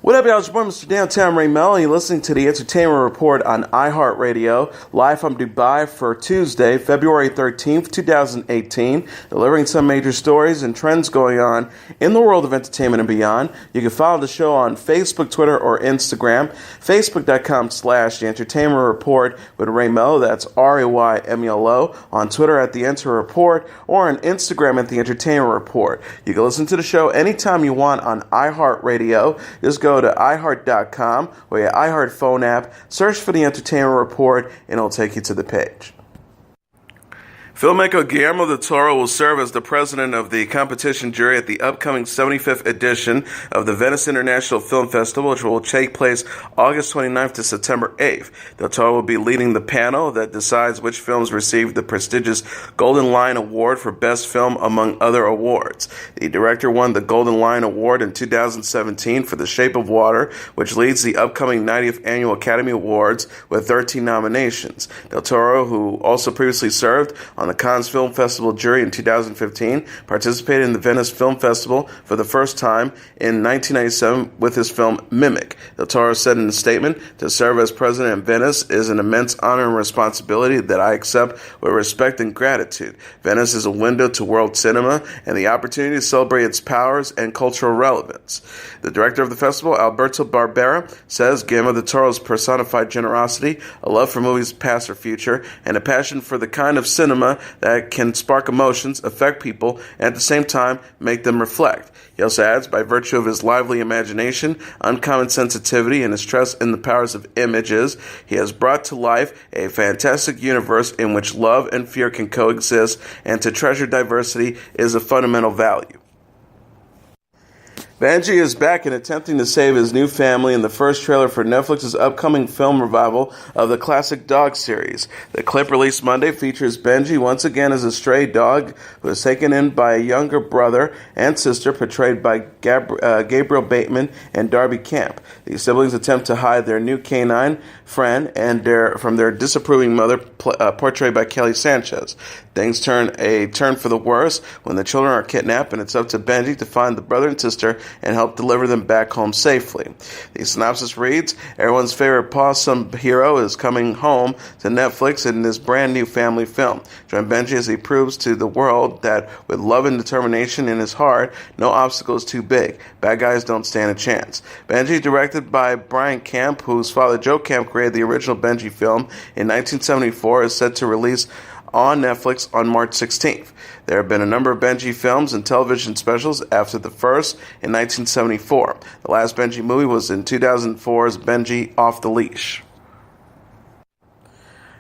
What up, y'all? It's your boy, Mr. Downtown Ray Melo. You're listening to the Entertainment Report on iHeartRadio, live from Dubai for Tuesday, February 13th, 2018, delivering some major stories and trends going on in the world of entertainment and beyond. You can follow the show on Facebook, Twitter, or Instagram. Facebook.com/The Entertainment Report with Ray Melo. That's RAYMELO. On Twitter at The Enter Report, or on Instagram at The Entertainment Report. You can listen to the show anytime you want on iHeartRadio. Just go to iHeart.com or your iHeart phone app, search for The Entertainment Report, and it'll take you to the page. Filmmaker Guillermo del Toro will serve as the president of the competition jury at the upcoming 75th edition of the Venice International Film Festival, which will take place August 29th to September 8th. Del Toro will be leading the panel that decides which films receive the prestigious Golden Lion Award for Best Film, among other awards. The director won the Golden Lion Award in 2017 for The Shape of Water, which leads the upcoming 90th Annual Academy Awards with 13 nominations. Del Toro, who also previously served on the Cannes Film Festival jury in 2015, participated in the Venice Film Festival for the first time in 1997 with his film Mimic. Del Toro said in a statement, "To serve as president in Venice is an immense honor and responsibility that I accept with respect and gratitude. Venice is a window to world cinema and the opportunity to celebrate its powers and cultural relevance." The director of the festival, Alberto Barbera, says Guillermo del Toro's personified generosity, a love for movies past or future, and a passion for the kind of cinema that can spark emotions, affect people, and at the same time make them reflect. He also adds, by virtue of his lively imagination, uncommon sensitivity, and his trust in the powers of images, he has brought to life a fantastic universe in which love and fear can coexist, and to treasure diversity is a fundamental value. Benji is back and attempting to save his new family in the first trailer for Netflix's upcoming film revival of the classic Dog series. The clip released Monday features Benji once again as a stray dog who is taken in by a younger brother and sister portrayed by Gabriel Bateman and Darby Camp. The siblings attempt to hide their new canine friend from their disapproving mother, portrayed by Kelly Sanchez. Things turn for the worse when the children are kidnapped, and it's up to Benji to find the brother and sister and help deliver them back home safely. The synopsis reads, everyone's favorite possum hero is coming home to Netflix in this brand new family film. Join Benji as he proves to the world that with love and determination in his heart, no obstacle is too big. Bad guys don't stand a chance. Benji, directed by Brian Camp, whose father Joe Camp created the original Benji film in 1974, is set to release on Netflix on March 16th. There have been a number of Benji films and television specials after the first in 1974. The last Benji movie was in 2004's Benji Off the Leash.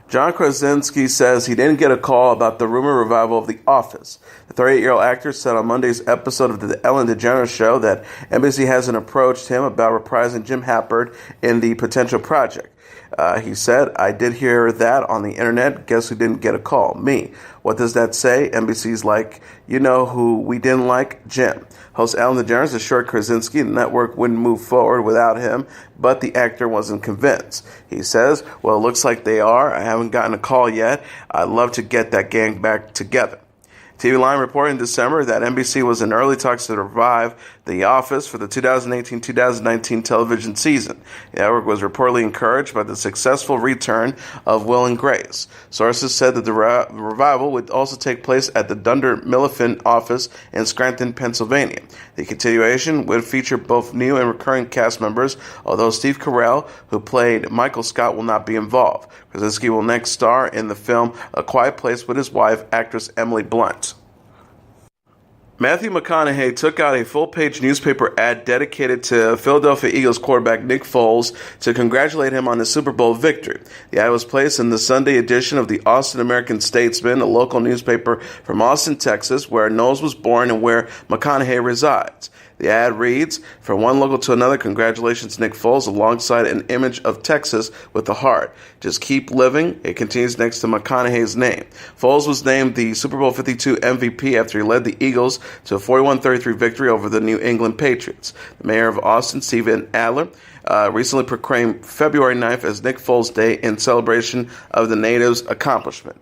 John Krasinski says he didn't get a call about the rumor revival of The Office. The 38-year-old actor said on Monday's episode of The Ellen DeGeneres Show that NBC hasn't approached him about reprising Jim Halpert in the potential project. He said, I did hear that on the internet. Guess who didn't get a call? Me. What does that say? NBC's like, you know who we didn't like? Jim. Host Ellen DeGeneres assured Krasinski the network wouldn't move forward without him, but the actor wasn't convinced. He says, well, it looks like they are. I haven't gotten a call yet. I'd love to get that gang back together. TV Line reported in December that NBC was in early talks to revive The Office for the 2018-2019 television season. The network was reportedly encouraged by the successful return of Will and Grace. Sources said that the revival would also take place at the Dunder Mifflin office in Scranton, Pennsylvania. The continuation would feature both new and recurring cast members, although Steve Carell, who played Michael Scott, will not be involved. Krasinski will next star in the film A Quiet Place with his wife, actress Emily Blunt. Matthew McConaughey took out a full-page newspaper ad dedicated to Philadelphia Eagles quarterback Nick Foles to congratulate him on his Super Bowl victory. The ad was placed in the Sunday edition of the Austin American-Statesman, a local newspaper from Austin, Texas, where Knowles was born and where McConaughey resides. The ad reads, from one local to another, congratulations Nick Foles, alongside an image of Texas with a heart. Just keep living. It continues next to McConaughey's name. Foles was named the Super Bowl 52 MVP after he led the Eagles to a 41-33 victory over the New England Patriots. The mayor of Austin, Stephen Adler, recently proclaimed February 9th as Nick Foles Day in celebration of the natives' accomplishment.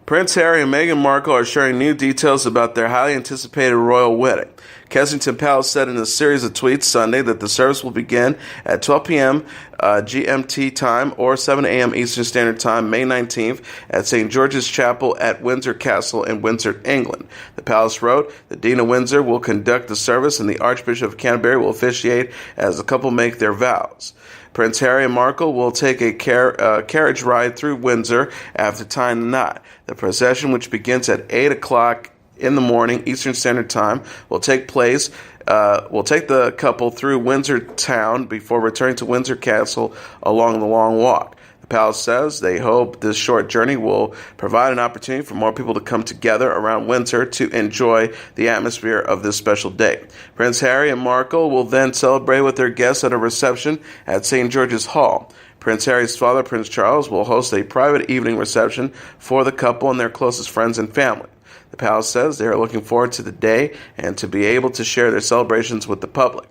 Prince Harry and Meghan Markle are sharing new details about their highly anticipated royal wedding. Kensington Palace said in a series of tweets Sunday that the service will begin at 12 p.m. GMT time or 7 a.m. Eastern Standard Time, May 19th, at St. George's Chapel at Windsor Castle in Windsor, England. The palace wrote, the Dean of Windsor will conduct the service and the Archbishop of Canterbury will officiate as the couple make their vows. Prince Harry and Markle will take a carriage ride through Windsor after tying the knot. The procession, which begins at 8 o'clock in the morning Eastern Standard Time, will take the couple through Windsor town before returning to Windsor Castle along the Long Walk. The palace says they hope this short journey will provide an opportunity for more people to come together around Windsor to enjoy the atmosphere of this special day. Prince Harry and Markle will then celebrate with their guests at a reception at St. George's Hall. Prince Harry's father, Prince Charles, will host a private evening reception for the couple and their closest friends and family. The palace says they are looking forward to the day and to be able to share their celebrations with the public.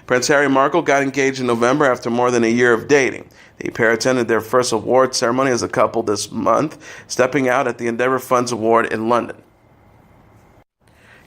Prince Harry and Markle got engaged in November after more than a year of dating. The pair attended their first award ceremony as a couple this month, stepping out at the Endeavour Funds Award in London.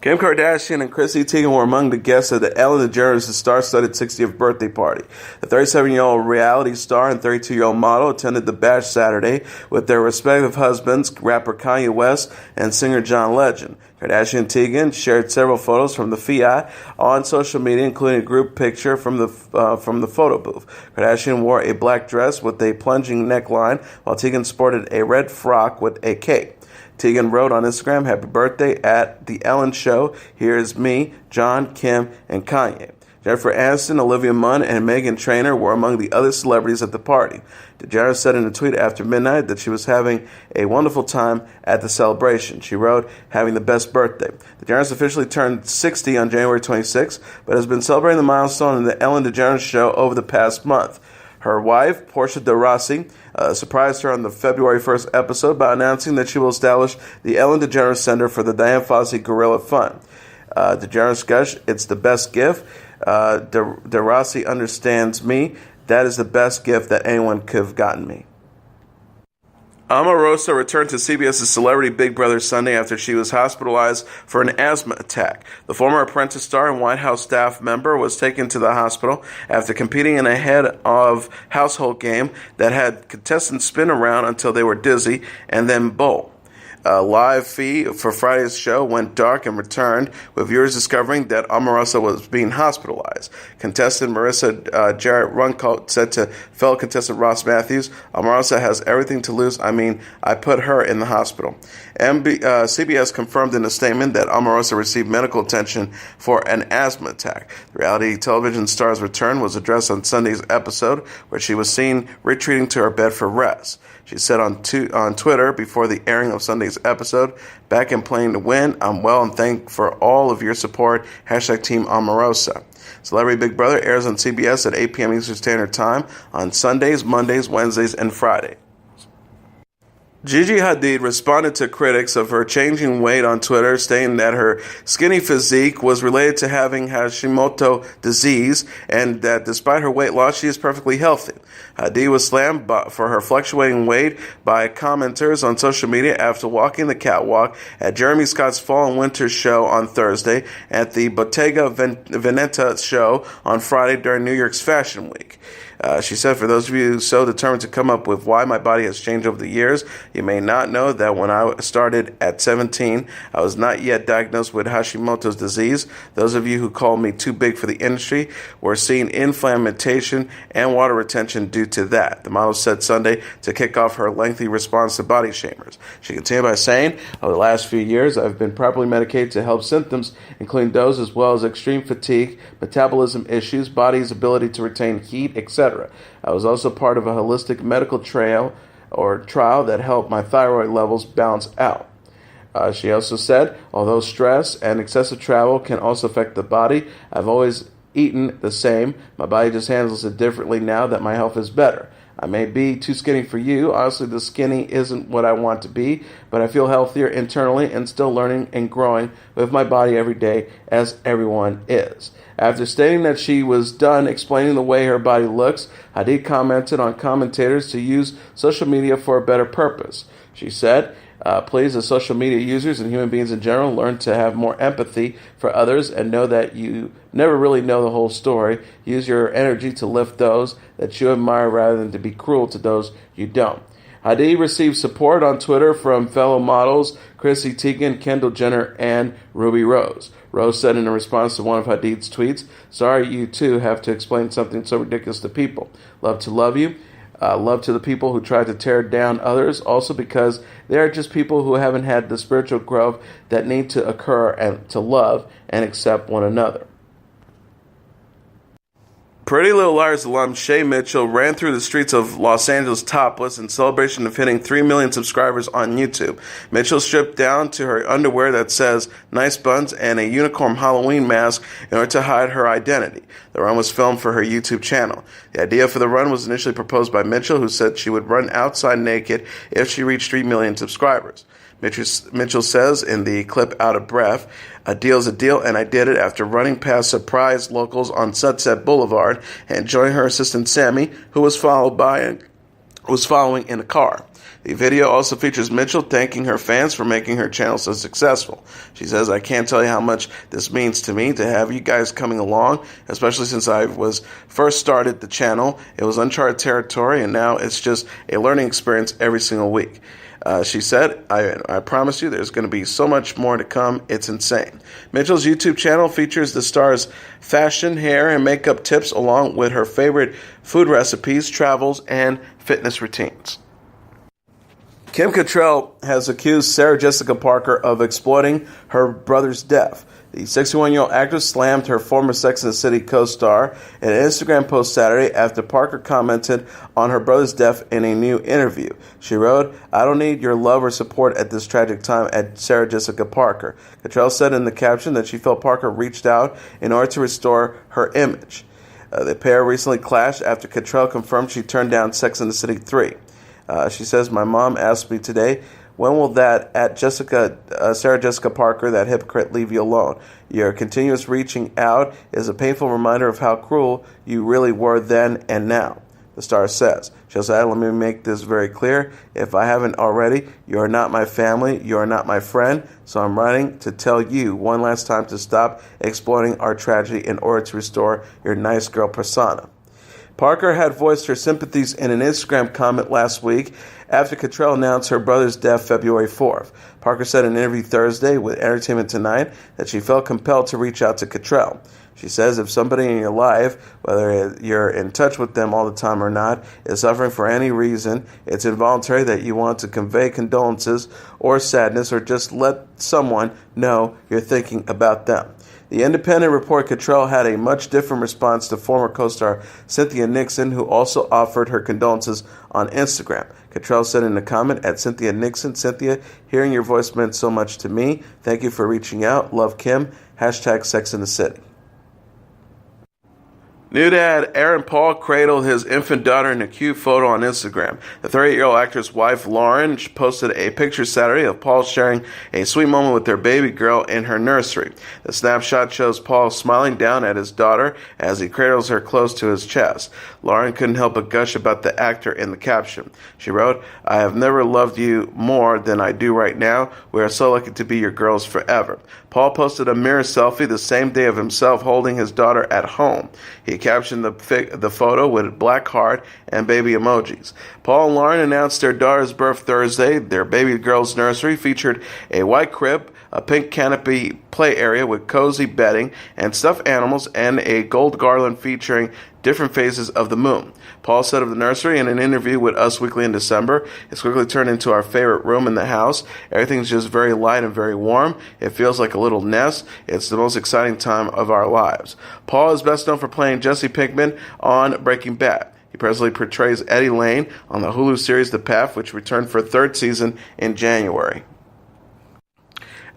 Kim Kardashian and Chrissy Teigen were among the guests at the Ellen DeGeneres' star-studded 60th birthday party. The 37-year-old reality star and 32-year-old model attended the bash Saturday with their respective husbands, rapper Kanye West and singer John Legend. Kardashian and Teigen shared several photos from the Fiat on social media, including a group picture from the photo booth. Kardashian wore a black dress with a plunging neckline, while Teigen sported a red frock with a cape. Teigen wrote on Instagram, "Happy birthday at The Ellen Show. Here's me, John, Kim, and Kanye." Jennifer Aniston, Olivia Munn, and Meghan Trainor were among the other celebrities at the party. DeGeneres said in a tweet after midnight that she was having a wonderful time at the celebration. She wrote, "Having the best birthday." DeGeneres officially turned 60 on January 26, but has been celebrating the milestone in the Ellen DeGeneres Show over the past month. Her wife, Portia de Rossi, surprised her on the February 1st episode by announcing that she will establish the Ellen DeGeneres Center for the Dian Fossey Gorilla Fund. DeGeneres gush, "It's the best gift. De Rossi understands me. That is the best gift that anyone could have gotten me." Omarosa returned to CBS's Celebrity Big Brother Sunday after she was hospitalized for an asthma attack. The former Apprentice star and White House staff member was taken to the hospital after competing in a head-of household game that had contestants spin around until they were dizzy and then bowl. A live feed for Friday's show went dark and returned, with viewers discovering that Omarosa was being hospitalized. Contestant Marissa Jarrett Runcoat said to fellow contestant Ross Matthews, "Omarosa has everything to lose. I mean, I put her in the hospital." CBS confirmed in a statement that Omarosa received medical attention for an asthma attack. The reality television star's return was addressed on Sunday's episode, where she was seen retreating to her bed for rest. She said on Twitter before the airing of Sunday's episode, "Back and playing to win. I'm well and thank for all of your support. # Team Omarosa." Celebrity Big Brother airs on CBS at 8 p.m. Eastern Standard Time on Sundays, Mondays, Wednesdays, and Fridays. Gigi Hadid responded to critics of her changing weight on Twitter, stating that her skinny physique was related to having Hashimoto disease and that despite her weight loss, she is perfectly healthy. Hadid was slammed for her fluctuating weight by commenters on social media after walking the catwalk at Jeremy Scott's Fall and Winter show on Thursday, at the Bottega Veneta show on Friday during New York's Fashion Week. She said, "For those of you so determined to come up with why my body has changed over the years, you may not know that when I started at 17, I was not yet diagnosed with Hashimoto's disease. Those of you who called me too big for the industry were seeing inflammation and water retention due to that," the model said Sunday to kick off her lengthy response to body shamers. She continued by saying, "Over the last few years, I've been properly medicated to help symptoms, including those as well as extreme fatigue, metabolism issues, body's ability to retain heat, etc. I was also part of a holistic medical trial that helped my thyroid levels balance out." She also said, "Although stress and excessive travel can also affect the body, I've always eaten the same. My body just handles it differently now that my health is better. I may be too skinny for you. Honestly, the skinny isn't what I want to be, but I feel healthier internally and still learning and growing with my body every day, as everyone is." After stating that she was done explaining the way her body looks, Hadid commented on commentators to use social media for a better purpose. She said, Please, as social media users and human beings in general, learn to have more empathy for others and know that you never really know the whole story. Use your energy to lift those that you admire rather than to be cruel to those you don't. Hadid received support on Twitter from fellow models Chrissy Teigen, Kendall Jenner, and Ruby Rose. Rose said in response to one of Hadid's tweets, "Sorry you too have to explain something so ridiculous to people. Love to love you. Love to the people who try to tear down others, also because they are just people who haven't had the spiritual growth that need to occur and to love and accept one another." Pretty Little Liars alum Shay Mitchell ran through the streets of Los Angeles topless in celebration of hitting 3 million subscribers on YouTube. Mitchell stripped down to her underwear that says "nice buns" and a unicorn Halloween mask in order to hide her identity. The run was filmed for her YouTube channel. The idea for the run was initially proposed by Mitchell, who said she would run outside naked if she reached 3 million subscribers. Mitchell says in the clip Out of Breath, "A deal's a deal, and I did it after running past surprise locals on Sunset Boulevard and joining her assistant Sammy, who was following in a car." The video also features Mitchell thanking her fans for making her channel so successful. She says, "I can't tell you how much this means to me to have you guys coming along, especially since I was first started the channel. It was uncharted territory, and now it's just a learning experience every single week." She said, I promise you there's going to be so much more to come. It's insane. Mitchell's YouTube channel features the star's fashion, hair, and makeup tips along with her favorite food recipes, travels, and fitness routines. Kim Cattrall has accused Sarah Jessica Parker of exploiting her brother's death. The 61-year-old actress slammed her former Sex and the City co-star in an Instagram post Saturday after Parker commented on her brother's death in a new interview. She wrote, "I don't need your love or support at this tragic time," at Sarah Jessica Parker. Cattrall said in the caption that she felt Parker reached out in order to restore her image. The pair recently clashed after Cattrall confirmed she turned down Sex and the City 3. She says, "My mom asked me today, when will that Sarah Jessica Parker, that hypocrite, leave you alone? Your continuous reaching out is a painful reminder of how cruel you really were then and now," the star says. She also said, "Let me make this very clear. If I haven't already, you are not my family, you are not my friend, so I'm writing to tell you one last time to stop exploiting our tragedy in order to restore your nice girl persona." Parker had voiced her sympathies in an Instagram comment last week after Cattrall announced her brother's death February 4th. Parker said in an interview Thursday with Entertainment Tonight that she felt compelled to reach out to Cattrall. She says if somebody in your life, whether you're in touch with them all the time or not, is suffering for any reason, it's involuntary that you want to convey condolences or sadness or just let someone know you're thinking about them. The Independent report Cattrall had a much different response to former co-star Cynthia Nixon, who also offered her condolences on Instagram. Cattrall said in a comment at Cynthia Nixon, "Cynthia, hearing your voice meant so much to me. Thank you for reaching out. Love, Kim. # Sex in the City." New dad Aaron Paul cradled his infant daughter in a cute photo on Instagram. The 38-year-old actor's wife, Lauren, posted a picture Saturday of Paul sharing a sweet moment with their baby girl in her nursery. The snapshot shows Paul smiling down at his daughter as he cradles her close to his chest. Lauren couldn't help but gush about the actor in the caption. She wrote, "I have never loved you more than I do right now. We are so lucky to be your girls forever." Paul posted a mirror selfie the same day of himself holding his daughter at home. He captioned the photo with black heart and baby emojis. Paul and Lauren announced their daughter's birth Thursday. Their baby girl's nursery featured a white crib, a pink canopy play area with cozy bedding and stuffed animals, and a gold garland featuring different phases of the moon. Paul said of the nursery in an interview with Us Weekly in December, "It's quickly turned into our favorite room in the house. Everything's just very light and very warm. It feels like a little nest. It's the most exciting time of our lives." Paul is best known for playing Jesse Pinkman on Breaking Bad. He presently portrays Eddie Lane on the Hulu series The Path, which returned for a third season in January.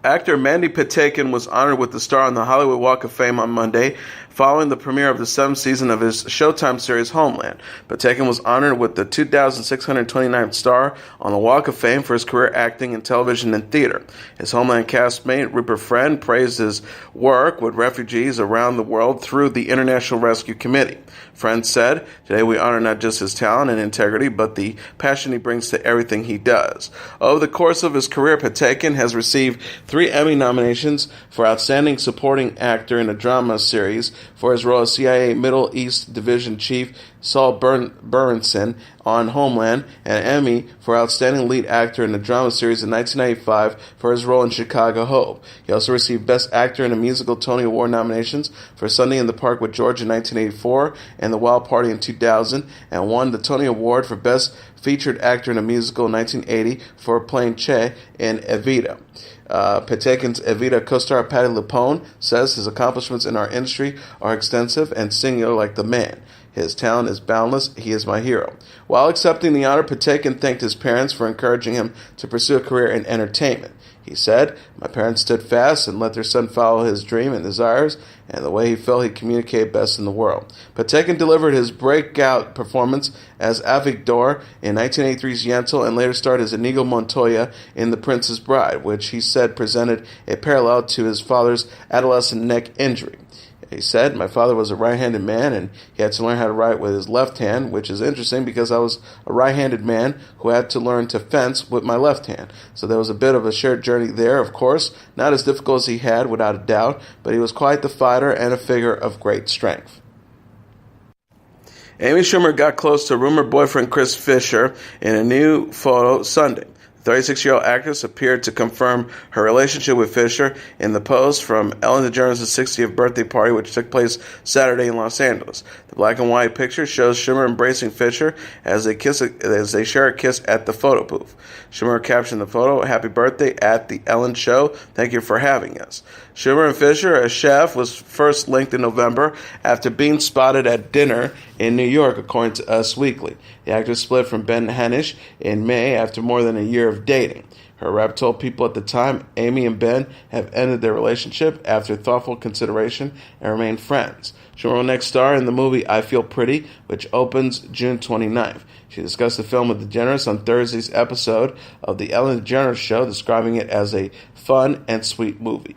Actor Mandy Patinkin was honored with the star on the Hollywood Walk of Fame on Monday, following the premiere of the 7th season of his Showtime series Homeland. Patinkin was honored with the 2,629th star on the Walk of Fame for his career acting in television and theater. His Homeland castmate Rupert Friend praised his work with refugees around the world through the International Rescue Committee. Friend said, "Today we honor not just his talent and integrity, but the passion he brings to everything he does." Over the course of his career, Patinkin has received 3 Emmy nominations for Outstanding Supporting Actor in a Drama Series for his role as CIA Middle East Division Chief Saul Berenson on Homeland, and an Emmy for Outstanding Lead Actor in a Drama Series in 1995 for his role in Chicago Hope. He also received Best Actor in a Musical Tony Award nominations for Sunday in the Park with George in 1984 and The Wild Party in 2000, and won the Tony Award for Best Featured Actor in a Musical in 1980 for playing Che in Evita. Patinkin's Evita co-star Patti LuPone says his accomplishments in our industry are extensive and singular like the man. His talent is boundless. He is my hero. While accepting the honor, Patinkin thanked his parents for encouraging him to pursue a career in entertainment. He said, "My parents stood fast and let their son follow his dream and desires, and the way he felt he communicated best in the world." Patinkin delivered his breakout performance as Avigdor in 1983's Yentl and later starred as Inigo Montoya in The Princess Bride, which he said presented a parallel to his father's adolescent neck injury. He said, "My father was a right-handed man, and he had to learn how to write with his left hand, which is interesting because I was a right-handed man who had to learn to fence with my left hand. So there was a bit of a shared journey there, of course, not as difficult as he had, without a doubt, but he was quite the fighter and a figure of great strength." Amy Schumer got close to rumored boyfriend Chris Fisher in a new photo Sunday. The 36-year-old actress appeared to confirm her relationship with Fisher in the post from Ellen DeGeneres' 60th birthday party, which took place Saturday in Los Angeles. The black and white picture shows Schumer embracing Fisher as they share a kiss at the photo booth. Schumer captioned the photo, "Happy birthday at the Ellen Show. Thank you for having us." Schumer and Fisher, a chef, was first linked in November after being spotted at dinner in New York, according to Us Weekly. The actress split from Ben Hanisch in May after more than a year of dating. Her rep told People at the time Amy and Ben have ended their relationship after thoughtful consideration and remain friends. Schumer will next star in the movie I Feel Pretty, which opens June 29th. She discussed the film with DeGeneres on Thursday's episode of The Ellen DeGeneres Show, describing it as a fun and sweet movie.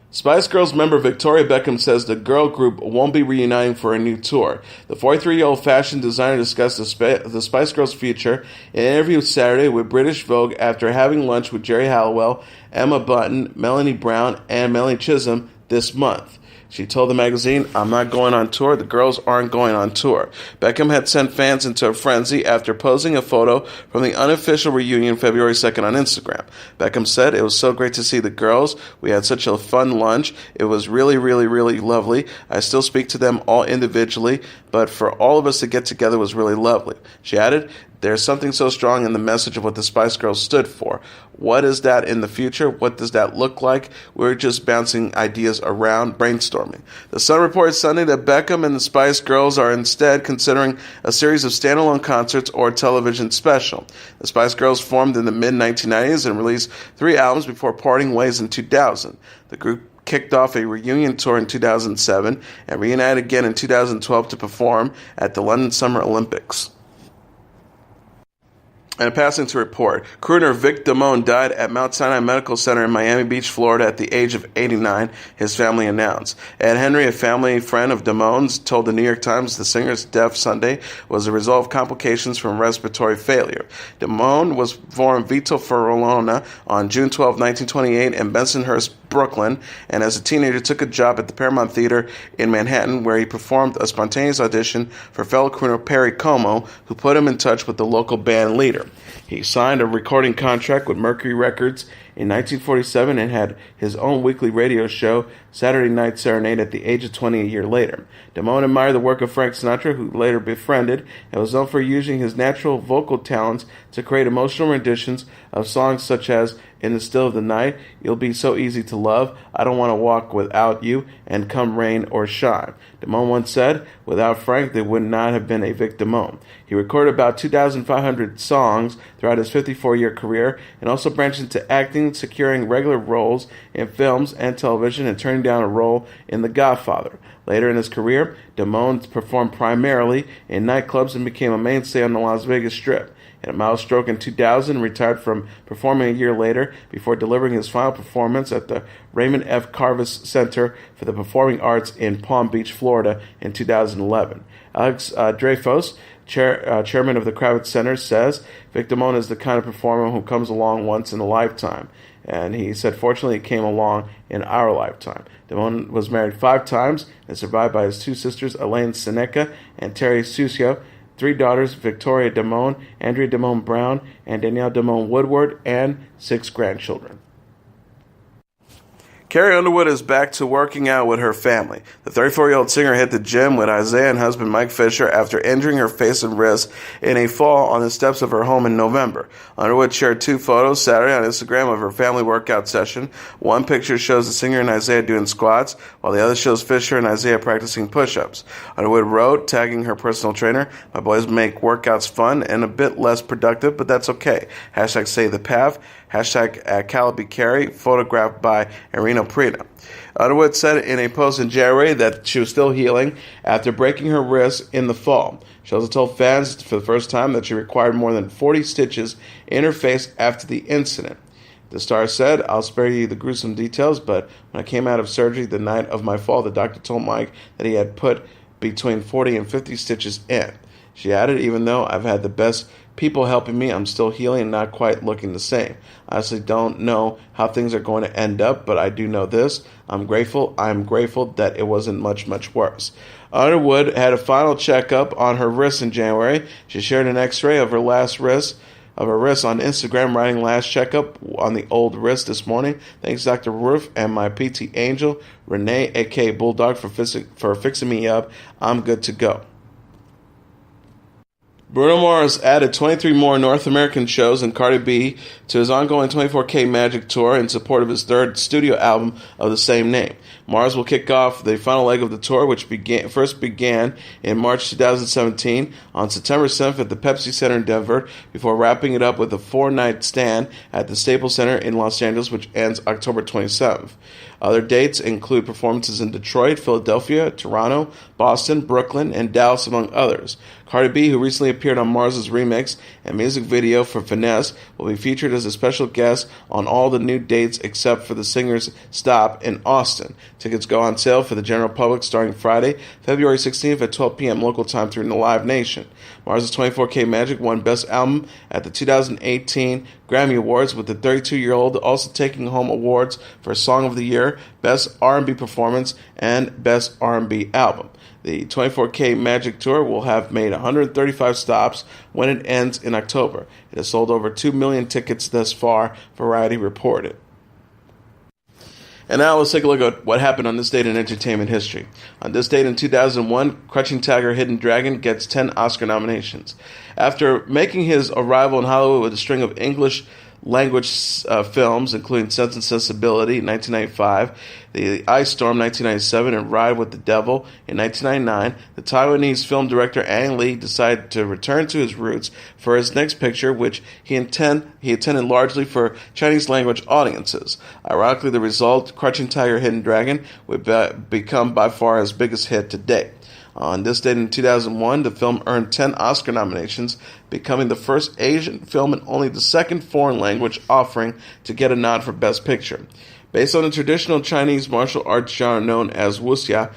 Spice Girls member Victoria Beckham says the girl group won't be reuniting for a new tour. The 43-year-old fashion designer discussed the Spice Girls' future in an interview Saturday with British Vogue after having lunch with Jerry Halliwell, Emma Bunton, Melanie Brown, and Melanie Chisholm this month. She told the magazine, "I'm not going on tour. The girls aren't going on tour." Beckham had sent fans into a frenzy after posting a photo from the unofficial reunion February 2nd on Instagram. Beckham said, "It was so great to see the girls. We had such a fun lunch. It was really, really, really lovely. I still speak to them all individually, but for all of us to get together was really lovely." She added, "There's something so strong in the message of what the Spice Girls stood for. What is that in the future? What does that look like? We're just bouncing ideas around, brainstorming." The Sun reported Sunday that Beckham and the Spice Girls are instead considering a series of standalone concerts or television special. The Spice Girls formed in the mid-1990s and released 3 albums before parting ways in 2000. The group kicked off a reunion tour in 2007 and reunited again in 2012 to perform at the London Summer Olympics. And passing to report, crooner Vic Damone died at Mount Sinai Medical Center in Miami Beach, Florida at the age of 89, his family announced. Ed Henry, a family friend of Damone's, told the New York Times the singer's death Sunday was a result of complications from respiratory failure. Damone was born Vito Ferrolona on June 12, 1928 in Bensonhurst, Brooklyn, and as a teenager took a job at the Paramount Theater in Manhattan, where he performed a spontaneous audition for fellow crooner Perry Como, who put him in touch with the local band leader. He signed a recording contract with Mercury Records in 1947 and had his own weekly radio show, Saturday Night Serenade at the age of 20 a year later. Damone admired the work of Frank Sinatra, who later befriended, and was known for using his natural vocal talents to create emotional renditions of songs such as In the Still of the Night, You'll Be So Easy to Love, I Don't Want to Walk Without You, and Come Rain or Shine. Damone once said, without Frank, there would not have been a Vic Damone. He recorded about 2,500 songs throughout his 54-year career, and also branched into acting, securing regular roles in films and television, and turning down a role in The Godfather. Later in his career, Damone performed primarily in nightclubs and became a mainstay on the Las Vegas Strip. He had a mild stroke in 2000 and retired from performing a year later before delivering his final performance at the Raymond F. Carvis Center for the Performing Arts in Palm Beach, Florida in 2011. Alex Dreyfus, chairman of the Kravitz Center, says Vic Damone is the kind of performer who comes along once in a lifetime. And he said, fortunately, it came along in our lifetime. Damone was married 5 times and survived by his 2 sisters, Elaine Seneca and Terry Susio, 3 daughters, Victoria Damone, Andrea Damone Brown, and Danielle Damone Woodward, and 6 grandchildren. Carrie Underwood is back to working out with her family. The 34-year-old singer hit the gym with Isaiah and husband Mike Fisher after injuring her face and wrist in a fall on the steps of her home in November. Underwood shared 2 photos Saturday on Instagram of her family workout session. One picture shows the singer and Isaiah doing squats, while the other shows Fisher and Isaiah practicing push-ups. Underwood wrote, tagging her personal trainer, "My boys make workouts fun and a bit less productive, but that's okay. Hashtag save the path. Hashtag Calibre Carrie, photographed by Irina Prina." Underwood said in a post in January that she was still healing after breaking her wrist in the fall. She also told fans for the first time that she required more than 40 stitches in her face after the incident. The star said, "I'll spare you the gruesome details, but when I came out of surgery the night of my fall, the doctor told Mike that he had put between 40 and 50 stitches in." She added, "Even though I've had the best people helping me, I'm still healing and not quite looking the same. I honestly don't know how things are going to end up, but I do know this. I'm grateful that it wasn't much worse." Underwood had a final checkup on her wrist in January. She shared an x-ray of her wrist on Instagram, writing, "Last checkup on the old wrist this morning. Thanks, Dr. Roof and my PT angel, Renee, aka Bulldog, for fixing me up. I'm good to go." Bruno Mars added 23 more North American shows and Cardi B to his ongoing 24K Magic Tour in support of his 3rd studio album of the same name. Mars will kick off the final leg of the tour, which first began in March 2017 on September 7th at the Pepsi Center in Denver, before wrapping it up with a 4-night stand at the Staples Center in Los Angeles, which ends October 27th. Other dates include performances in Detroit, Philadelphia, Toronto, Boston, Brooklyn, and Dallas, among others. Cardi B, who recently appeared on Mars's remix and music video for Finesse, will be featured as a special guest on all the new dates except for the singer's stop in Austin. Tickets go on sale for the general public starting Friday, February 16th at 12 p.m. local time through the Live Nation. Mars' 24K Magic won Best Album at the 2018 Grammy Awards, with the 32-year-old also taking home awards for Song of the Year, Best R&B Performance, and Best R&B Album. The 24K Magic Tour will have made 135 stops when it ends in October. It has sold over 2 million tickets thus far, Variety reported. And now let's take a look at what happened on this date in entertainment history. On this date in 2001, Crouching Tiger, Hidden Dragon gets 10 Oscar nominations. After making his arrival in Hollywood with a string of English language films, including Sense and Sensibility in 1995, The Ice Storm 1997, and Ride with the Devil in 1999, the Taiwanese film director Ang Lee decided to return to his roots for his next picture, which he intended largely for Chinese language audiences. Ironically, the result, Crouching Tiger, Hidden Dragon, would become by far his biggest hit to date. On this date in 2001, the film earned 10 Oscar nominations, becoming the first Asian film and only the second foreign language offering to get a nod for Best Picture. Based on the traditional Chinese martial arts genre known as wuxia,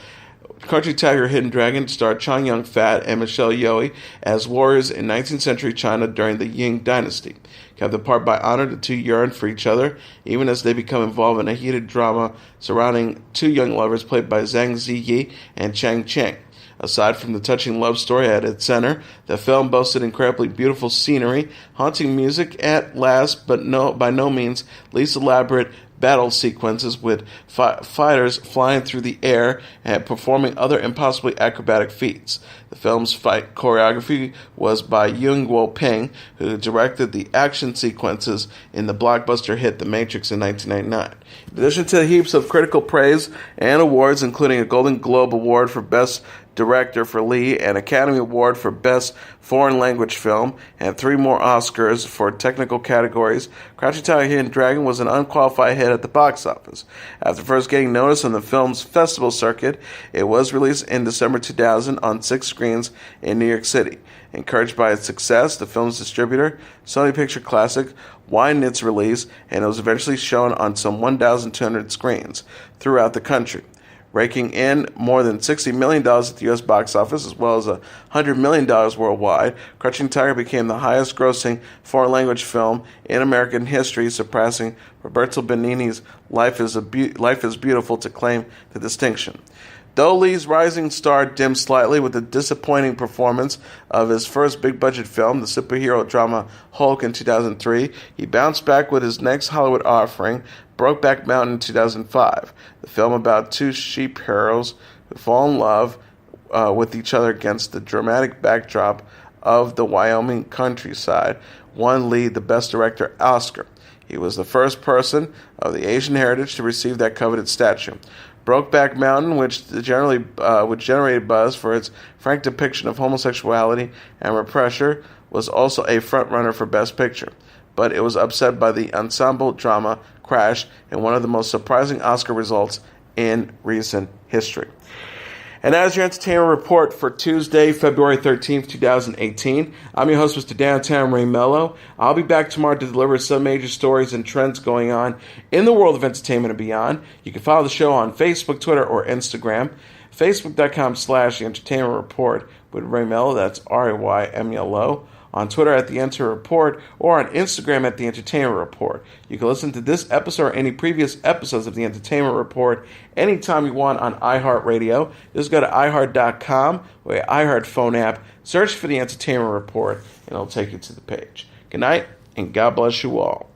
Crouching Tiger, Hidden Dragon starred Chang Yun-fat and Michelle Yeoh as warriors in 19th century China during the Qing Dynasty. Kept apart by honor, the two yearn for each other, even as they become involved in a heated drama surrounding 2 young lovers played by Zhang Ziyi and Chang Cheng. Aside from the touching love story at its center, the film boasted incredibly beautiful scenery, haunting music, at last but by no means least elaborate battle sequences with fighters flying through the air and performing other impossibly acrobatic feats. The film's fight choreography was by Yung Wo Ping, who directed the action sequences in the blockbuster hit The Matrix in 1999. In addition to heaps of critical praise and awards, including a Golden Globe Award for Best Director for Lee, an Academy Award for Best Foreign Language Film, and 3 more Oscars for technical categories, Crouching Tiger, Hidden Dragon was an unqualified hit at the box office. After first getting notice on the film's festival circuit, it was released in December 2000 on 6 screens in New York City. Encouraged by its success, the film's distributor, Sony Picture Classic, widened its release, and it was eventually shown on some 1,200 screens throughout the country, raking in more than $60 million at the U.S. box office, as well as $100 million worldwide. Crouching Tiger became the highest-grossing foreign-language film in American history, surpassing Roberto Benigni's Life is Beautiful to claim the distinction. Though Lee's rising star dimmed slightly with the disappointing performance of his first big-budget film, the superhero drama Hulk in 2003, he bounced back with his next Hollywood offering, Brokeback Mountain in 2005, the film about 2 sheep heroes who fall in love with each other against the dramatic backdrop of the Wyoming countryside, won Lee the Best Director Oscar. He was the first person of the Asian heritage to receive that coveted statue. Brokeback Mountain, which generated buzz for its frank depiction of homosexuality and repression, was also a frontrunner for Best Picture, but it was upset by the ensemble drama Crash in one of the most surprising Oscar results in recent history. And that is your entertainment report for Tuesday, February 13th, 2018. I'm your host, Mr. Downtown Ray Melo. I'll be back tomorrow to deliver some major stories and trends going on in the world of entertainment and beyond. You can follow the show on Facebook, Twitter, or Instagram. Facebook.com/The Entertainment Report with Ray Melo. That's RAYMELO. On Twitter at The Enter Report, or on Instagram at The Entertainment Report. You can listen to this episode or any previous episodes of The Entertainment Report anytime you want on iHeartRadio. Just go to iHeart.com or your iHeart phone app, search for The Entertainment Report, and it'll take you to the page. Good night, and God bless you all.